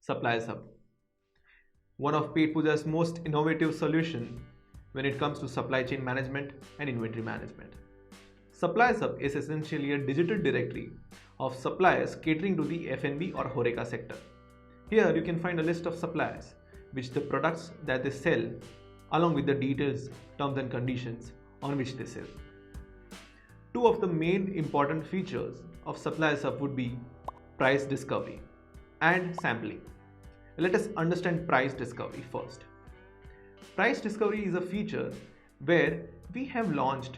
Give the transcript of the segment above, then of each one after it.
Suppliers Hub, one of Petpooja's most innovative solutions when it comes to supply chain management and inventory management. Suppliers Hub is essentially a digital directory of suppliers catering to the F&B or HoReCa sector. Here you can find a list of suppliers, which the products that they sell, along with the details, terms and conditions on which they sell. Two of the main important features of Suppliers Hub would be price discovery and sampling. Let us understand price discovery first. Price discovery is a feature where we have launched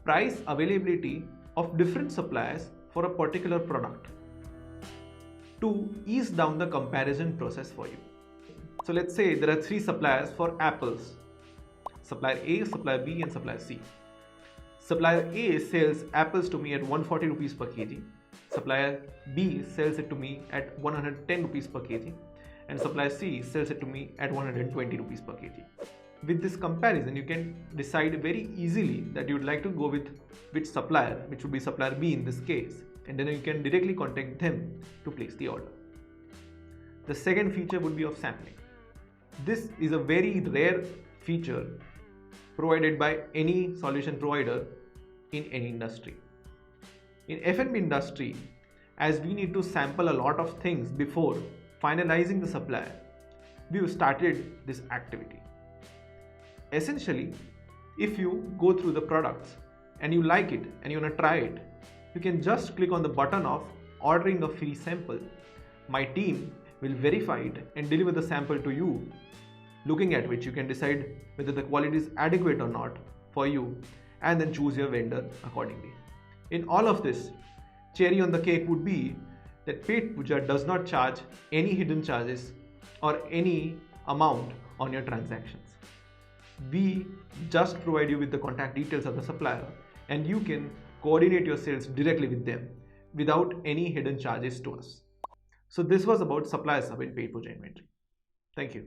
price availability of different suppliers for a particular product to ease down the comparison process for you. So let's say there are three suppliers for apples: supplier A, supplier B and supplier C. Supplier A sells apples to me at 140 rupees per kg. Supplier B sells it to me at 110 rupees per kg. And supplier C sells it to me at 120 rupees per kg. With this comparison, you can decide very easily that you would like to go with which supplier, which would be supplier B in this case, and then you can directly contact them to place the order. The second feature would be of sampling. This is a very rare feature provided by any solution provider in any industry. In F&B industry, as we need to sample a lot of things before finalizing the supplier, we've started this activity. Essentially, if you go through the products and you like it and you want to try it, you can just click on the button of ordering a free sample. My team will verify it and deliver the sample to you, looking at which you can decide whether the quality is adequate or not for you, and then choose your vendor accordingly. In all of this, cherry on the cake would be that Petpooja does not charge any hidden charges or any amount on your transactions. We just provide you with the contact details of the supplier, and you can coordinate your sales directly with them without any hidden charges to us. So this was about Suppliers Hub in Petpooja Inventory. Thank you.